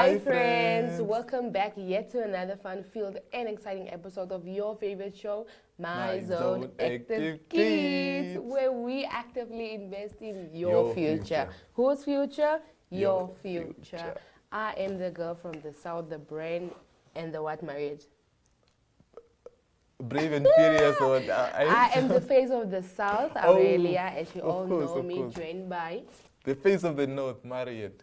Hi friends, welcome back yet to another fun-filled and exciting episode of your favorite show, My Zone Active Kids, where we actively invest in your future. Whose future? Your future. I am the girl from the south, the brain, and the what married? Brave and furious. I am the face of the south, Aurelia, as you all know me, joined by the face of the north, Marriott.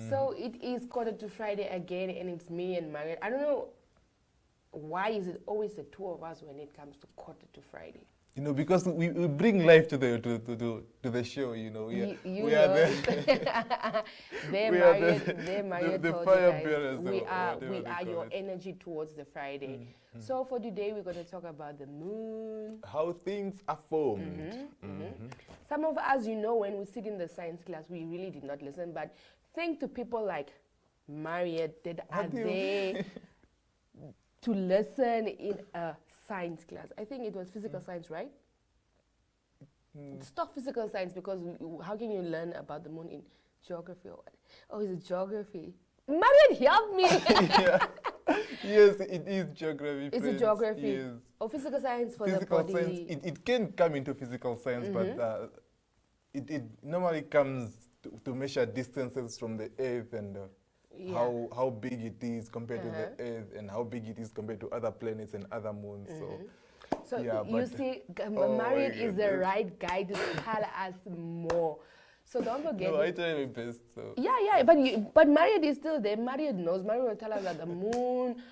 So it is quarter to Friday again, and it's me and Marriott. I don't know why is it always the two of us when it comes to quarter to Friday. You know, because we bring life to the show. You know, we are the fire bearers. We are your energy towards the Friday. So for today, we're going to talk about the moon. How things are formed. Some of us, you know, when we sit in the science class, we really did not listen. But think to people like Marriott that are there to listen in a science class. I think it was physical science, right? It's not physical science because how can you learn about the moon in geography? Oh, is it geography? Marriott, help me! Yes, it is geography. Is it geography? Yes. Or physical science for physical the body? Science, it can come into physical science, but it normally comes to measure distances from the Earth and how big it is compared to the Earth and how big it is compared to other planets and other moons. So you see, Marriott is the right guy to tell us more. So don't forget. No, I try my best. So. Yeah, but Marriott is still there. Marriott knows. Marriott will tell us that the moon,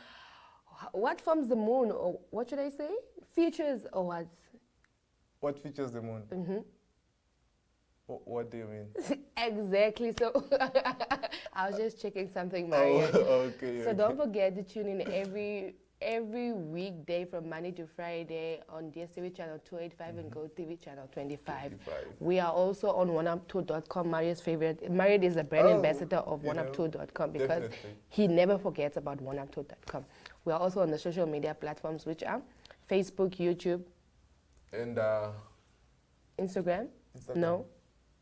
what forms the moon, or what should I say? Features or what? What features the moon? What do you mean? Exactly. So I was just checking something, Marriott. Okay. So don't forget to tune in every weekday from Monday to Friday on DSTV channel 285 and GoTV channel 25. We are also on oneup2.com, Marriott's favorite. Marriott is a brand ambassador of oneup2.com because he never forgets about oneup2.com. We are also on the social media platforms, which are Facebook, YouTube, and Instagram. No.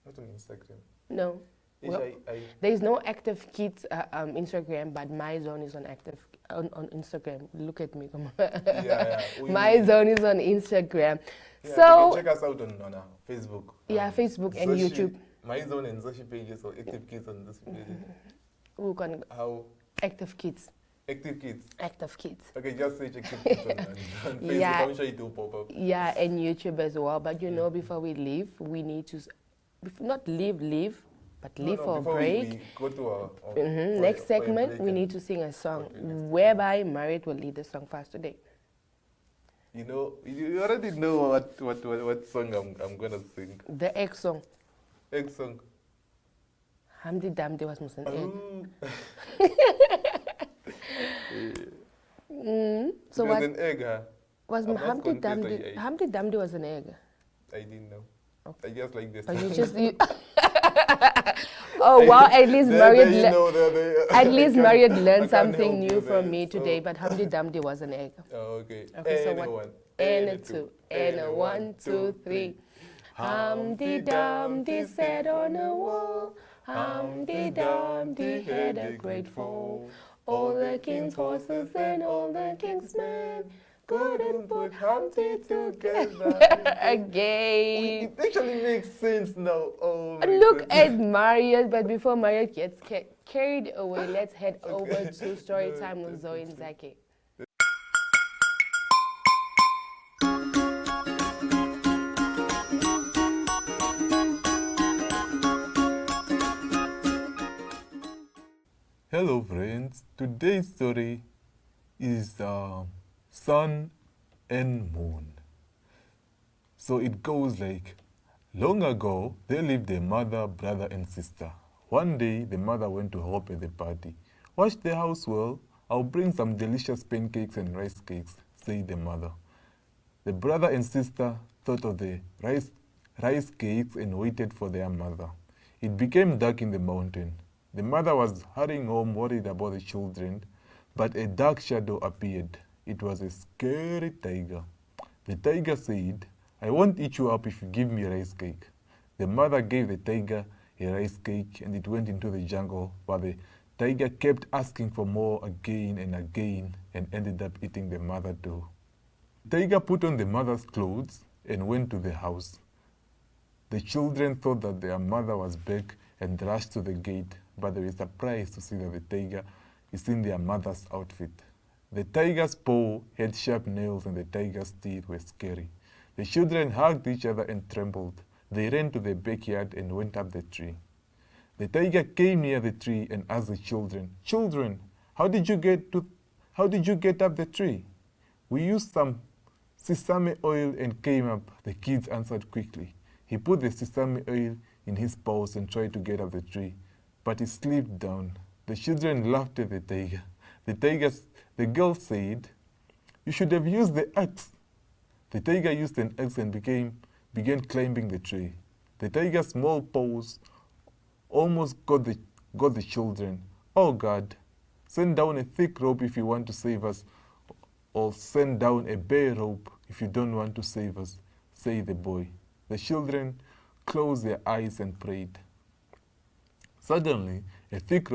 Not on Instagram. No. There is no Active Kids Instagram, but My Zone is on Instagram. Look at me, come on. My Zone is on Instagram. Yeah, so check us out on Facebook. Facebook and YouTube. My Zone and Zoshi pages or Active Kids on this pages. How? Active Kids. Active Kids. Active Kids. Okay, just search Active Kids on Facebook. I'm sure it will pop up. Yeah, and YouTube as well. But you know, before we leave, we need to not leave. But leave for a break. We go to our next segment, we need to sing a song, whereby Marriott will lead the song for us today. You know, you already know what song I'm gonna sing. The egg song. Egg song. Humpty Dumpty was an egg. So what? An egg, huh? Was Humpty Dumpty was an egg? I didn't know. Okay. I just like this. But you just. Oh wow! At least Marriott learned something new from me today. But Humpty Dumpty was an egg. Oh, okay. Okay, so what? And a two, and a 1, 2, 3. Humpty Dumpty sat on a wall. Humpty Dumpty had a great fall. All the king's horses and all the king's men couldn't put Humpty together again. It actually makes sense now. Oh Look at Marriott, but before Marriott gets carried away, let's head over to story time with Zoe and Zaki. Hello friends, today's story is Sun and Moon. So it goes like, long ago there lived a mother, brother and sister. One day the mother went to help at the party. Wash the house well, I'll bring some delicious pancakes and rice cakes, said the mother. The brother and sister thought of the rice cakes and waited for their mother. It became dark in the mountain. The mother was hurrying home worried about the children, but a dark shadow appeared. It was a scary tiger. The tiger said, I won't eat you up if you give me rice cake. The mother gave the tiger a rice cake, and it went into the jungle, but the tiger kept asking for more again and again and ended up eating the mother too. Tiger put on the mother's clothes and went to the house. The children thought that their mother was back and rushed to the gate, but they were surprised to see that the tiger is in their mother's outfit. The tiger's paw had sharp nails and the tiger's teeth were scary. The children hugged each other and trembled. They ran to the backyard and went up the tree. The tiger came near the tree and asked the children, "Children, how did you get up the tree?" "We used some sesame oil and came up," the kids answered quickly. He put the sesame oil in his paws and tried to get up the tree, but he slipped down. The children laughed at the tiger. The girl said, "You should have used the axe." The tiger used an axe and began climbing the tree. The tiger's small paws almost got the children. "Oh God, send down a thick rope if you want to save us, or send down a bare rope if you don't want to save us," said the boy. The children closed their eyes and prayed. Suddenly, a thick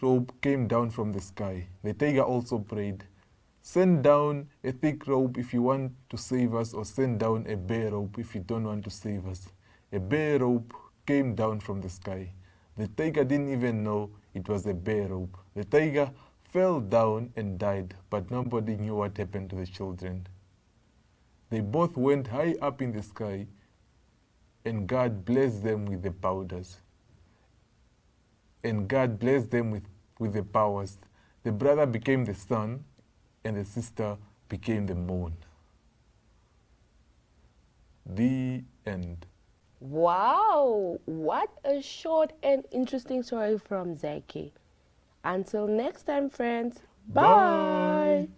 rope came down from the sky. The tiger also prayed, "Send down a thick rope if you want to save us, or send down a bare rope if you don't want to save us." A bare rope came down from the sky. The tiger didn't even know it was a bare rope. The tiger fell down and died, but nobody knew what happened to the children. They both went high up in the sky, and God blessed them with the powders. And God blessed them with the powers. The brother became the sun, and the sister became the moon. The end. Wow, what a short and interesting story from Zaki. Until next time, friends. Bye.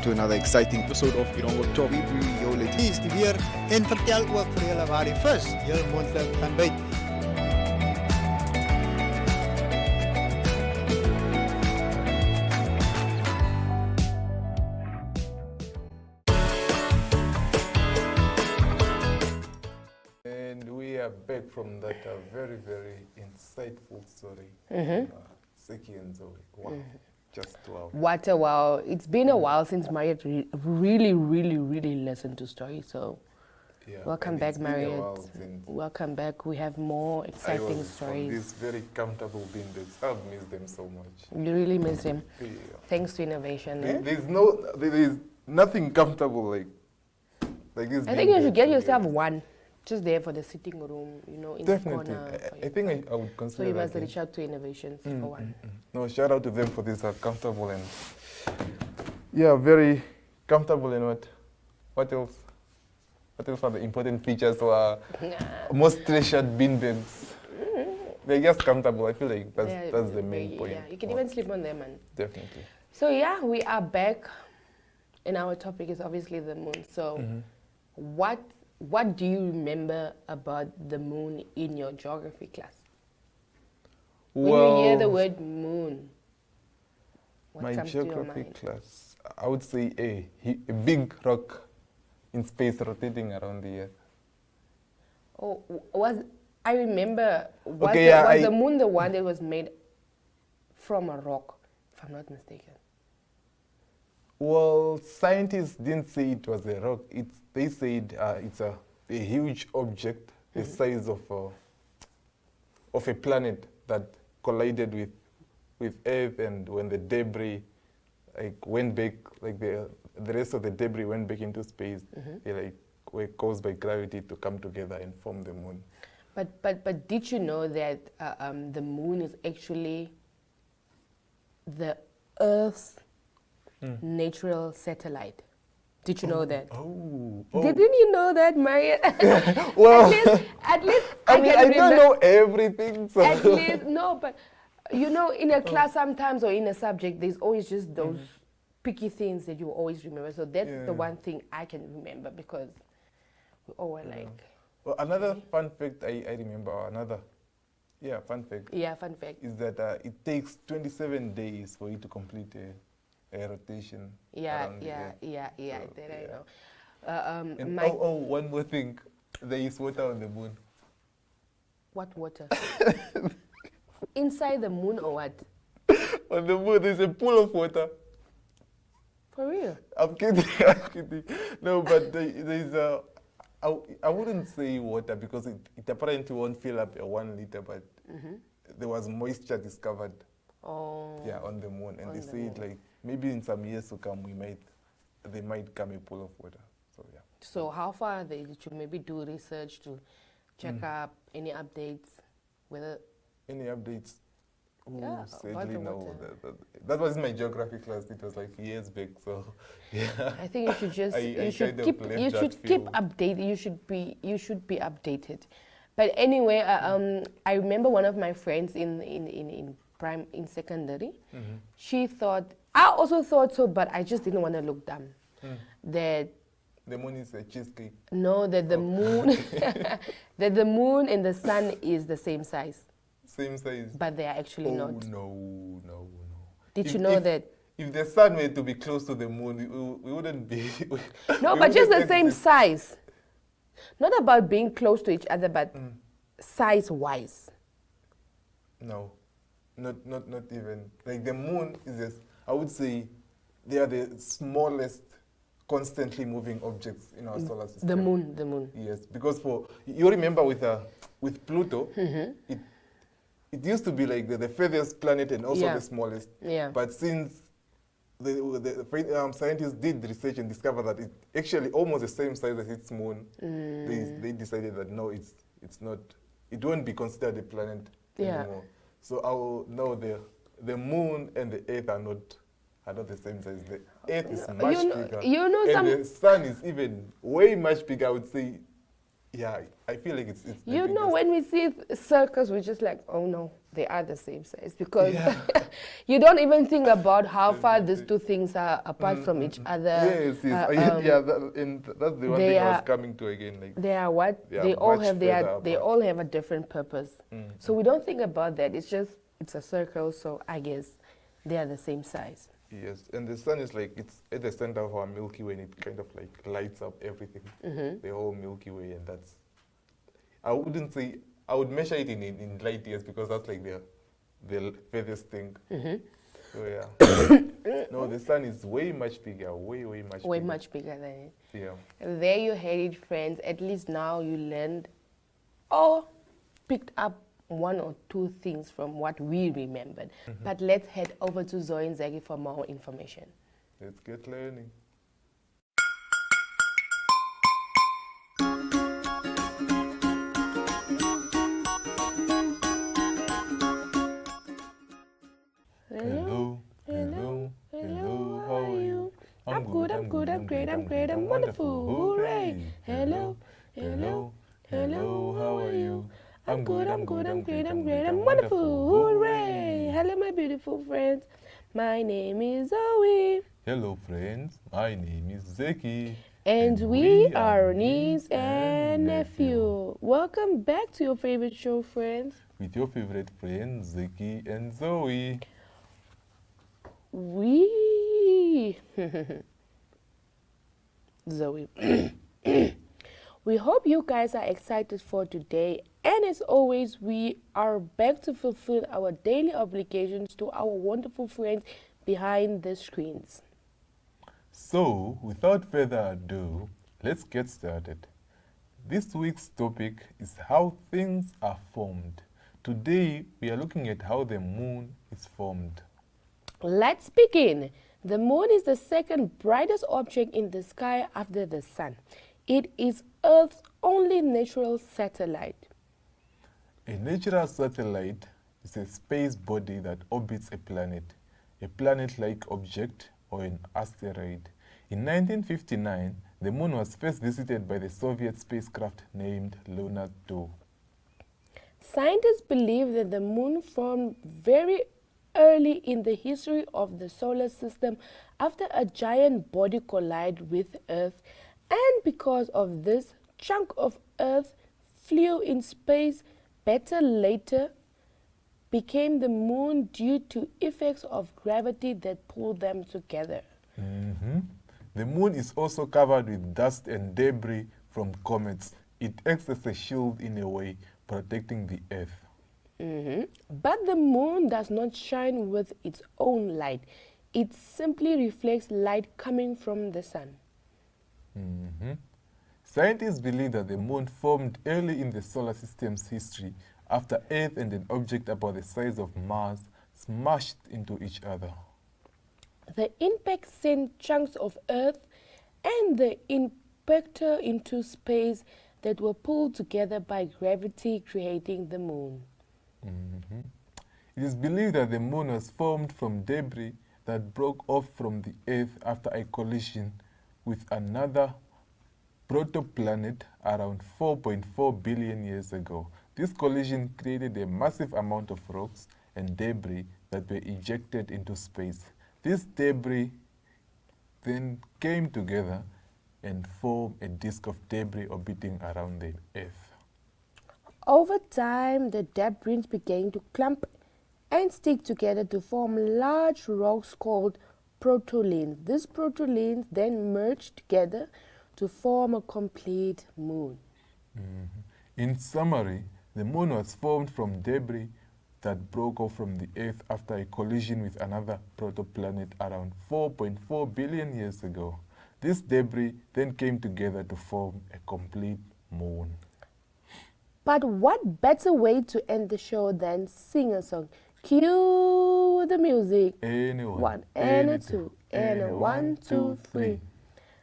To another exciting episode of Irongo Talk. Julle is die weer en vertel ook vir julle waar die vis heel moontlik gaan byt. And we are back from that very, very insightful story. Seki and Zoe. Wow. Just wow. What a wow. It's been a while since Marriott really listened to stories. So Yeah, welcome and back, it's been a Marriott. while since Welcome back. We have more I exciting was on stories. these very comfortable beanbags. I've missed them so much. You really miss him. Yeah. Thanks to innovation. eh? There is nothing comfortable like this. I think you beanbag should get to yourself be one, just there for the sitting room, in Definitely. the corner. for I your think phone. I would consider So you that, must yeah. reach out to innovations for one. No, shout out to them for this comfortable and very comfortable and what else? What else are the important features or most treasured beanbags? They're just comfortable. I feel like that's the main point. Yeah, you can even sleep on them. And Definitely. so yeah, we are back, and our topic is obviously the moon. So, what do you remember about the moon in your geography class? When you hear the word moon, what my comes to your geography mind? class, I would say a big rock in space rotating around the Earth. Oh, I remember, was, Okay, the, yeah, was the moon the one that was made from a rock, if I'm not mistaken? Well, scientists didn't say it was a rock. They said it's a huge object the size of a planet that collided with Earth, and when the debris went back, the rest of the debris went back into space, they were caused by gravity to come together and form the moon. But did you know that the moon is actually the Earth's natural satellite? Did you know that? Oh. Didn't you know that, Marriott? Well, at least I mean, can I don't remember- know everything. So. At least, no, but you know, in a class sometimes or in a subject, there's always just those picky things that you always remember. So that's Yeah. the one thing I can remember, because we all were like, Well, another fun fact I remember, fun fact, Yeah, fun fact. is that it takes 27 days for you to complete a rotation Yeah, around the yeah, Earth. yeah, yeah, So, that I yeah. know. And My, one more thing. There is water on the moon. what water? Inside the moon or what? On the moon, there's a pool of water. For real? I'm kidding, I'm kidding. No, but there's I wouldn't say water because it apparently won't fill up a 1 liter, but there was moisture discovered, Oh. yeah, on the moon. And On they the say it moon. like, maybe in some years to come, there might come a pool of water. So, yeah. So how far are they? Did you maybe do research to check up any updates? Whether Any updates? Ooh, Yeah, about sadly, the no. water. That was in my geography class. It was like years back. So, yeah. I think you should just I you should kind of keep left you that should keep field. updated. You should be updated. But anyway, I remember one of my friends in secondary. She thought, I also thought so, but I just didn't want to look dumb. That The moon is a cheesecake. no, that the moon that the moon and the sun is the same size, Same size. but they are actually Oh, not. no. Did If- you know if- that? If the sun were to be close to the moon, we wouldn't be. No, we but just the wouldn't same exist. size. Not about being close to each other, but size-wise. No, not even. Like the moon is just, I would say, they are the smallest constantly moving objects in our solar system. The moon. Yes, because you remember with Pluto, it used to be like the furthest planet and also Yeah. the smallest. Yeah. But since the scientists did research and discovered that it's actually almost the same size as its moon, they decided that no, it's not. It won't be considered a planet Yeah. anymore. So the moon and the Earth are not the same size. The Earth is much bigger. You know and some. the sun is even way much bigger. I would say, yeah, I feel like it's the You know, biggest. when we see circles, we're just like, oh no, they are the same size. Because Yeah. you don't even think about how far these two things are apart from each other. Yes. And that's the one they thing I was are- coming to again. Like, They are what? They are They all much have further they apart. all have a different purpose. So we don't think about that. It's just, it's a circle, so I guess they are the same size. yes, and the sun is like, it's at the center of our Milky Way, and it kind of like lights up everything, the whole Milky Way, and that's, I wouldn't say, I would measure it in light years because that's like the furthest thing. So yeah. No, the sun is way much bigger, way much Way bigger. much bigger than it. Yeah. There you had it, friends. At least now you learned or picked up one or two things from what we remembered. But let's head over to Zoe and Zagi for more information. Let's get learning. Hello, how are you? I'm good, I'm great, I'm wonderful. Hooray! Hello, how are you? I'm good, I'm great, I'm wonderful. Hooray! Hello, my beautiful friends. My name is Zoe. Hello, friends. My name is Zeki. And we are niece and nephew. Welcome back to your favorite show, friends. With your favorite friends, Zeki and Zoe. We Zoe. We hope you guys are excited for today, and as always, we are back to fulfill our daily obligations to our wonderful friends behind the screens. So, without further ado, let's get started. This week's topic is how things are formed. Today, we are looking at how the moon is formed. Let's begin. The moon is the second brightest object in the sky after the sun. It is Earth's only natural satellite. A natural satellite is a space body that orbits a planet-like object or an asteroid. In 1959, the moon was first visited by the Soviet spacecraft named Luna 2. Scientists believe that the moon formed very early in the history of the solar system after a giant body collided with Earth, and because of this, chunk of Earth flew in space better later became the moon due to effects of gravity that pulled them together. The moon is also covered with dust and debris from comets. It acts as a shield in a way, protecting the Earth. But the moon does not shine with its own light. It simply reflects light coming from the sun. Scientists believe that the moon formed early in the solar system's history after Earth and an object about the size of Mars smashed into each other. The impact sent chunks of Earth and the impactor into space that were pulled together by gravity, creating the moon. It is believed that the moon was formed from debris that broke off from the Earth after a collision with another protoplanet around 4.4 billion years ago. This collision created a massive amount of rocks and debris that were ejected into space. This debris then came together and formed a disk of debris orbiting around the Earth. Over time, the debris began to clump and stick together to form large rocks called protolines. These protolines then merged together to form a complete moon. In summary, the moon was formed from debris that broke off from the Earth after a collision with another protoplanet around 4.4 billion years ago. This debris then came together to form a complete moon. But what better way to end the show than sing a song? Cue the music. Anyone, One and a two and a 1, 2, 3.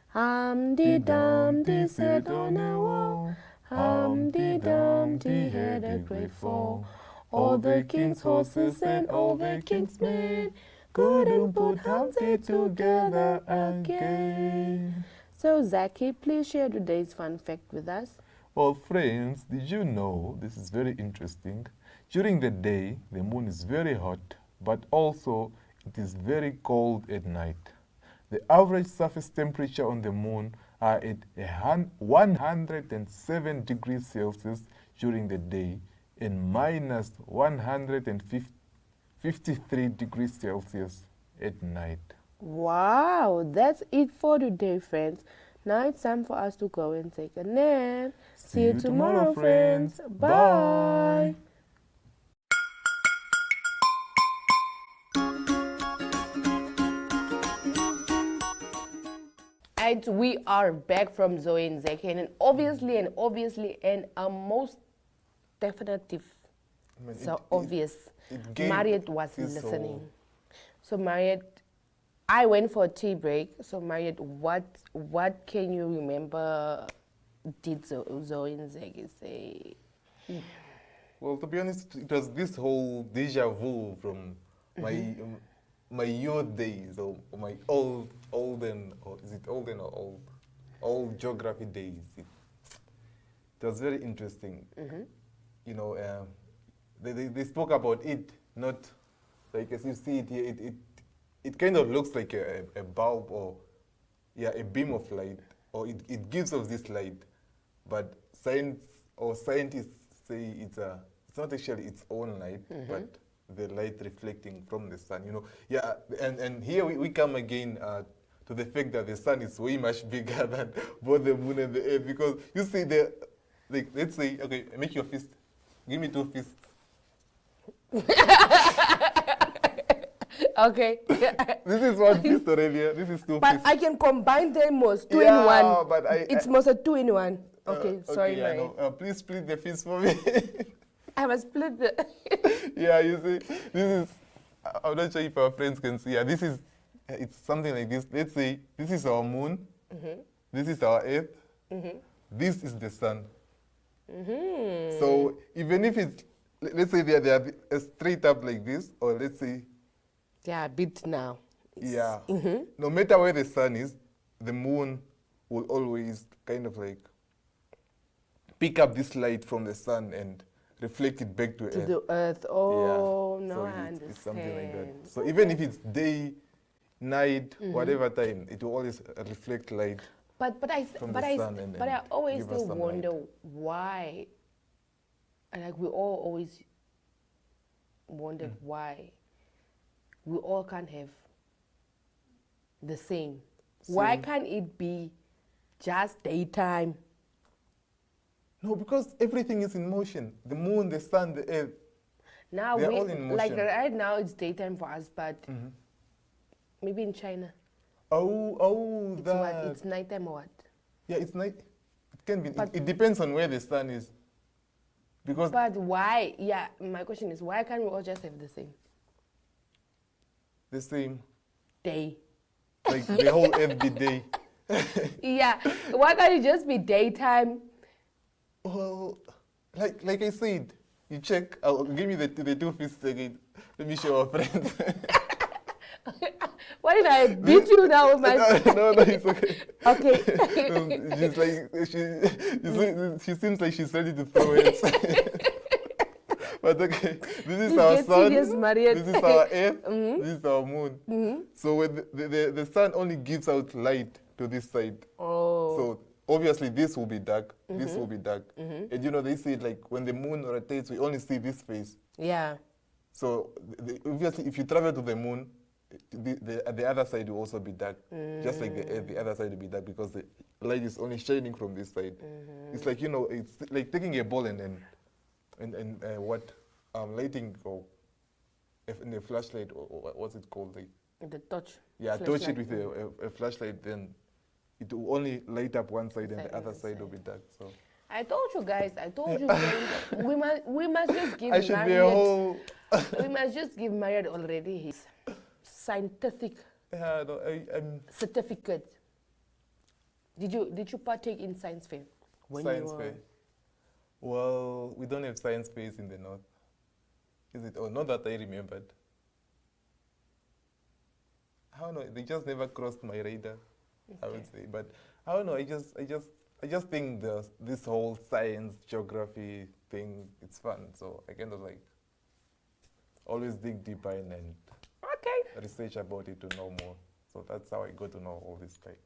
Humpty Dumpty sat on a wall. Humpty Dumpty had a great fall. All the king's horses and all the king's men couldn't put Humpty together again. So, Zaki, please share today's fun fact with us. Well, friends, did you know, this is very interesting, during the day, the moon is very hot, but also it is very cold at night. The average surface temperature on the moon are at 107 degrees Celsius during the day and minus 153 degrees Celsius at night. Wow, that's it for today, friends. Now it's time for us to go and take a nap. See you tomorrow, friends. Bye. And we are back from Zoe and Zeki, and obviously, most definitive, obvious, Mariette was listening. So Mariette, I went for a tea break. So Mariette, what can you remember did Zoe and Zeki say? Well, to be honest, it was this whole deja vu from my youth days, or my old geography days. It was very interesting. You know, they spoke about it, not like as you see it here. It kind of looks like a bulb or a beam of light, or it gives off this light, but scientists say it's not actually its own light, but the light reflecting from the sun, you know. Yeah, and here we come again to the fact that the sun is way much bigger than both the moon and the earth, because you see let's say, okay, make your fist. Give me 2 fists. Okay. This is 1 fist already. This is 2 But fists. I can combine them as 2 in 1. But it's most a 2 in 1. Okay, sorry, okay, Mariette. please split the fist for me. I must split the... Yeah, you see, this is, I'm not sure if our friends can see. Yeah, this is, it's something like this. Let's say this is our moon, this is our earth, this is the sun. So even if it's, let's say they are straight up like this, or let's say... Yeah, a bit now. No matter where the sun is, the moon will always kind of like pick up this light from the sun and reflect it back to Earth. The earth. Oh, yeah. no, So I understand. it's something like that. So even if it's day, night, whatever time, it will always reflect light. But I from the sun and always give us still some wonder light. why like we all always wondered why we all can't have the same. Why can't it be just daytime? No, because everything is in motion. The moon, the sun, the earth. Now They're we all in like motion. right now it's daytime for us, but maybe in China Oh, it's that. what? It's nighttime or what? Yeah, it's night. It can be. But- It depends on where the sun is. Because But why? Yeah, my question is why can't we all just have the same the same, day? like the whole every day. Yeah, why can't it just be daytime? Well, like I said, you check. I'll give me the two fists again. Let me show our friends. What if I beat you now with my? no, it's okay. Okay. She's like she seems like she's ready to throw it. But okay, this is Please our get sun. serious, Mariette. This is our earth. This is our moon. So when the sun only gives out light to this side. Oh. So obviously this will be dark. This will be dark. And you know they say like when the moon rotates, we only see this face. Yeah. So obviously, if you travel to the moon, the other side will also be dark. Just like the earth, the other side will be dark because the light is only shining from this side. It's like, you know, it's like taking a ball and lighting or in a flashlight or what's it called? Like, The torch. yeah, torch it flashlight. with a flashlight, then it will only light up one side and the other side will be dark. So I told you guys. I told you guys. we must just give I should be a Mariette. whole. We must just give Mariette already his scientific Yeah, no, I'm certificate. Did you partake in science fair? When you science were- fair. Well, we don't have science fairs in the north. Is it? Oh, not that I remembered. I don't know. They just never crossed my radar. I would say, but I don't know. I just think this whole science, geography thing, it's fun. So I kind of like always dig deeper in and Okay. research about it to know more. So that's how I got to know all this like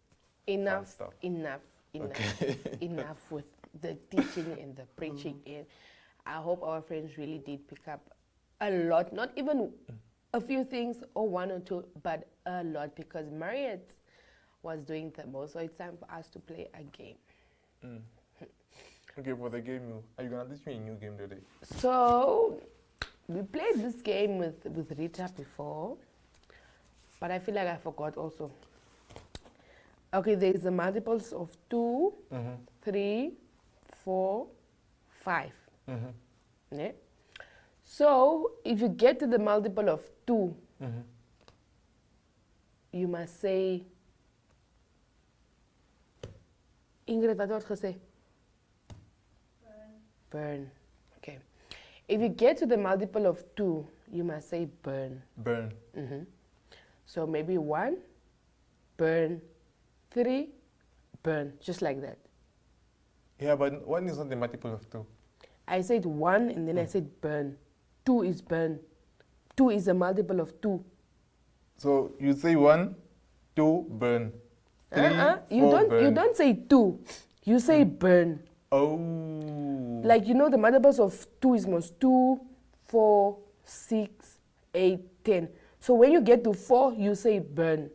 Enough. stuff. Enough. Okay. Enough with the teaching and the preaching. And I hope our friends really did pick up a lot. Not even a few things or one or two, but a lot because Mariette was doing the most. So it's time for us to play a game. Okay, for the game, are you gonna teach me a new game today? So we played this game with Rita before, but I feel like I forgot also. Okay, there is the multiples of 2, 3, 4, 5. Yeah? So if you get to the multiple of 2, you must say, Ingrid, wat word gesê? Burn. Okay. If you get to the multiple of 2, you must say burn. Burn. So maybe 1, burn, 3, burn, just like that. Yeah, but 1 is not the multiple of 2. I said 1 and then I said burn. 2 is burn. 2 is a multiple of 2. So you say 1, 2, burn. 3, You 4, burn. don't say 2. You say burn. Oh. Like, you know, the multiples of 2 is most 2, 4, 6, 8, 10. So when you get to 4, you say burn.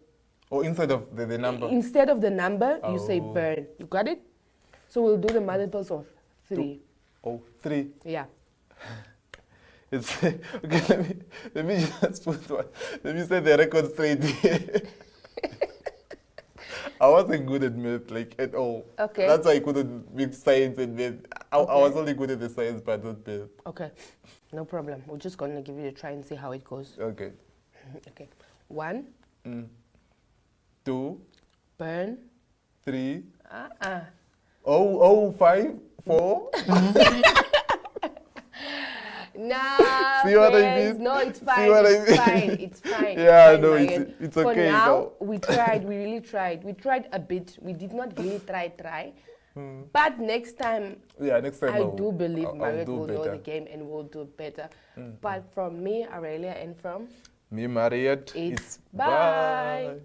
Oh, inside of the number. Instead of the number, you say Oh. burn. You got it? So we'll do the multiples of 3. Oh, 3. Yeah. It's okay. Let me just put one. Let me set the record straight here. I wasn't good at math, like at all. Okay. That's why I couldn't mix science and math. I was only good at the science part, not math. Okay. No problem. We're just going to give it a try and see how it goes. Okay. Okay. 1, 2, burn. 3. Uh-uh. 5, 4. Nah, See what I friends. mean? No, it's See fine. what I It's mean? fine. It's fine. Yeah, it's no, fine, it's- Mariette. it's For okay, now, no. we tried. We really tried. We tried a bit. We did not really try. But next time, Yeah, next time I do believe I'll Mariette do will know better. the game and will do better. But from me, Aurelia, and from Me, Mariette, It's bye. bye.